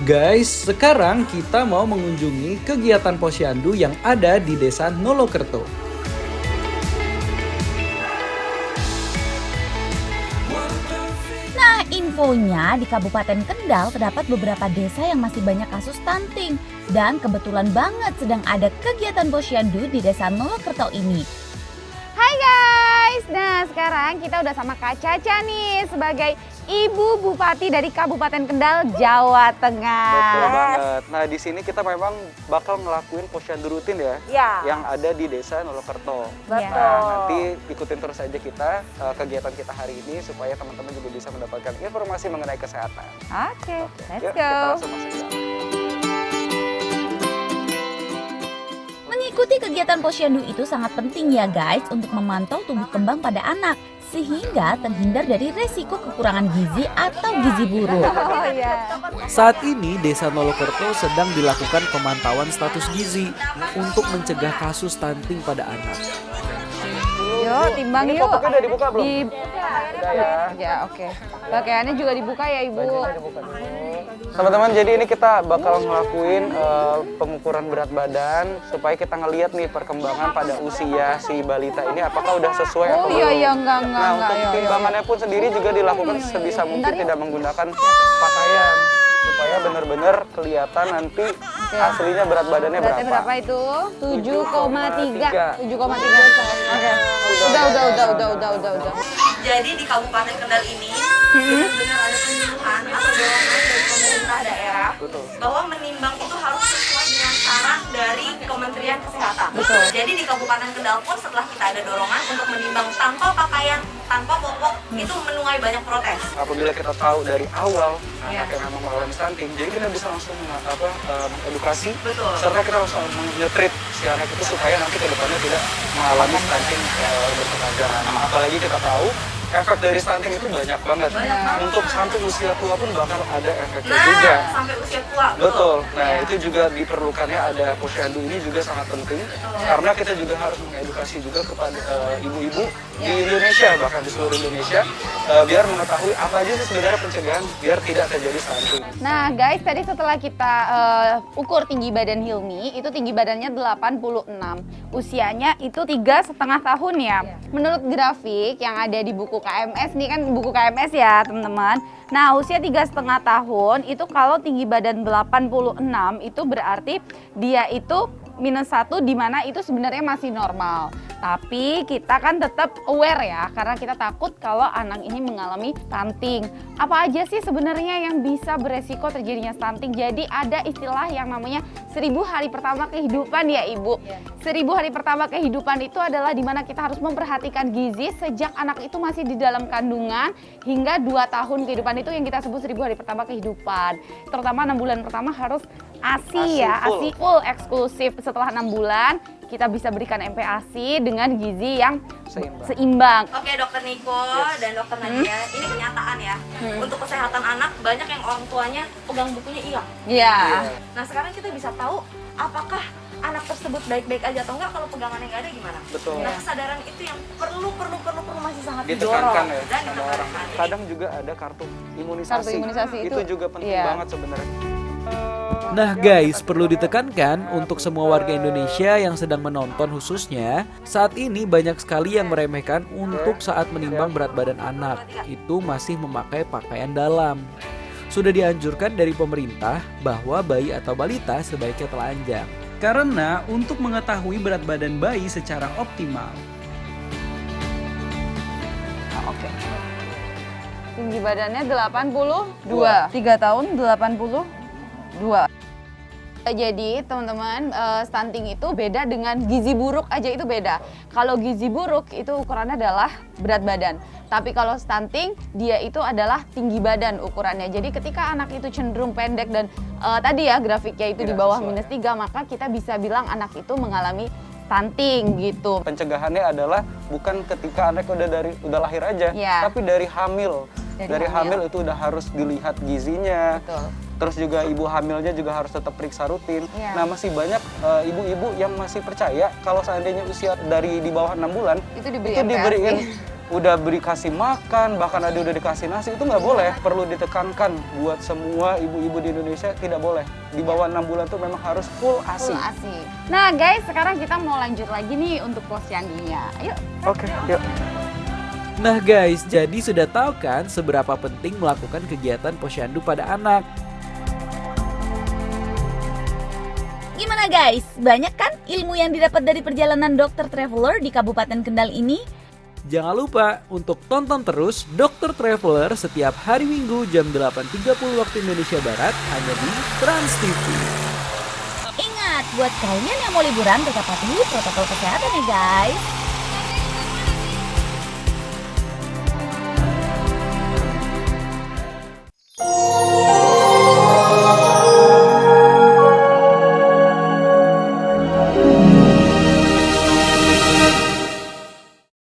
Guys, sekarang kita mau mengunjungi kegiatan Posyandu yang ada di Desa Nolokerto. Nah, infonya di Kabupaten Kendal terdapat beberapa desa yang masih banyak kasus stunting. Dan kebetulan banget sedang ada kegiatan Posyandu di Desa Nolokerto ini. Hai guys, nah sekarang kita udah sama Kak Caca nih sebagai Ibu Bupati dari Kabupaten Kendal, Jawa Tengah. Betul banget. Nah di sini kita memang bakal ngelakuin posyandu rutin ya, yang ada di Desa Nolokerto. Betul. Nah, nanti ikutin terus aja kita kegiatan kita hari ini supaya teman-teman juga bisa mendapatkan informasi mengenai kesehatan. Oke, let's Yuk, go. kita langsung masuk ke dalam. Mengikuti kegiatan Posyandu itu sangat penting ya guys untuk memantau tumbuh kembang pada anak. Sehingga terhindar dari resiko kekurangan gizi atau gizi buruk. Oh iya. Saat ini Desa Nolokerto sedang dilakukan pemantauan status gizi untuk mencegah kasus stunting pada anak. Yuk, timbang Ini yuk. popoknya udah dibuka belum? Udah ya. Ya, oke. Pakaiannya juga dibuka ya, Ibu. Bajunya dibuka dulu. Teman-teman, jadi ini kita bakal ngelakuin pengukuran berat badan supaya kita ngelihat nih perkembangan pada usia si balita ini apakah udah sesuai Oh atau iya, belum. iya, enggak. Nah, untuk iya. timbangannya pun sendiri juga dilakukan sebisa mungkin tidak menggunakan pakaian supaya benar-benar kelihatan nanti aslinya berat badannya Beratnya berapa. berapa itu? 7,3. 7,3. Oke. Udah. Jadi di Kabupaten Kendal ini benar-benar ada penyuluhan atau dorongan dari pemerintah daerah bahwa menimbang itu harus sesuai dengan saran dari Kementerian Kesehatan. Betul. Jadi di Kabupaten Kendal pun setelah kita ada dorongan untuk menimbang tanpa pakaian, tanpa popok, itu menuai banyak protes. Apabila kita tahu dari awal anak yang memang mengalami stunting, jadi kita bisa langsung edukasi, Betul. serta kita langsung mengetrit si anak itu supaya nanti ke depannya tidak mengalami stunting berkepanjangan. Apalagi kita tahu efek dari stunting itu banyak banget. Untuk sampai usia tua pun bakal ada efeknya juga. Nah, sampai usia tua. Betul. Nah, itu juga diperlukannya ada posyandu ini juga sangat penting karena kita juga harus mengedukasi juga kepada ibu-ibu di Indonesia, bahkan di seluruh Indonesia biar mengetahui apa aja sih sebenarnya pencegahan biar tidak terjadi stunting. Nah guys, tadi setelah kita ukur tinggi badan Hilmi, itu tinggi badannya 86. Usianya itu 3,5 tahun ya. Menurut grafik yang ada di buku KMS, nih kan buku KMS ya teman-teman. Nah usia 3,5 tahun itu kalau tinggi badan 86 itu berarti dia itu -1 di mana itu sebenarnya masih normal. Tapi kita kan tetap aware ya karena kita takut kalau anak ini mengalami stunting. Apa aja sih sebenarnya yang bisa beresiko terjadinya stunting? Jadi ada istilah yang namanya 1000 hari pertama kehidupan ya Ibu. 1000 hari pertama kehidupan itu adalah dimana kita harus memperhatikan gizi sejak anak itu masih di dalam kandungan hingga 2 tahun kehidupan itu yang kita sebut 1000 hari pertama kehidupan. Terutama 6 bulan pertama harus ASI ya, ASI full eksklusif. Setelah 6 bulan kita bisa berikan MPASI dengan gizi yang seimbang. Oke, Dokter Niko dan Dokter Nadia, ini kenyataan ya. Untuk kesehatan anak banyak yang orang tuanya pegang bukunya hilang. Iya. Nah, sekarang kita bisa tahu apakah anak tersebut baik-baik aja atau enggak kalau pegangannya nggak ada gimana? Betul. Nah, kesadaran itu yang perlu masih sangat Ditekankan didorong ya dan sama orang. ditekankan. Kadang juga ada kartu imunisasi. Kartu imunisasi itu juga penting iya. banget sebenarnya. Nah guys, perlu ditekankan untuk semua warga Indonesia yang sedang menonton khususnya, saat ini banyak sekali yang meremehkan untuk saat menimbang berat badan anak, itu masih memakai pakaian dalam. Sudah dianjurkan dari pemerintah bahwa bayi atau balita sebaiknya telanjang. Karena untuk mengetahui berat badan bayi secara optimal, Oke. Tinggi badannya 82. 3 tahun 82. Jadi teman-teman, stunting itu beda dengan gizi buruk aja itu beda. Kalau gizi buruk itu ukurannya adalah berat badan. Tapi kalau stunting dia itu adalah tinggi badan ukurannya. Jadi ketika anak itu cenderung pendek dan tadi ya grafiknya itu di bawah -3, maka kita bisa bilang anak itu mengalami stunting gitu. Pencegahannya adalah bukan ketika anak udah lahir aja, tapi dari hamil. Dari hamil itu udah harus dilihat gizinya. Betul. Terus juga ibu hamilnya juga harus tetap periksa rutin. Nah, masih banyak ibu-ibu yang masih percaya kalau seandainya usia dari di bawah 6 bulan itu diberi diberiin udah beri kasih makan, bahkan ada udah dikasih nasi, itu nggak boleh. Perlu ditekankan buat semua ibu-ibu di Indonesia, tidak boleh. Di bawah 6 bulan tuh memang harus full ASI. Full ASI. Nah guys, sekarang kita mau lanjut lagi nih untuk posyandunya. Ayo. Oke, yuk. Nah guys, jadi sudah tahu kan seberapa penting melakukan kegiatan posyandu pada anak? Gimana guys? Banyak kan ilmu yang didapat dari perjalanan Dr. Traveler di Kabupaten Kendal ini? Jangan lupa untuk tonton terus Dr. Traveler setiap hari Minggu jam 8.30 waktu Indonesia Barat hanya di Trans TV. Ingat, buat kalian yang mau liburan tetap patuhi protokol kesehatan ya guys.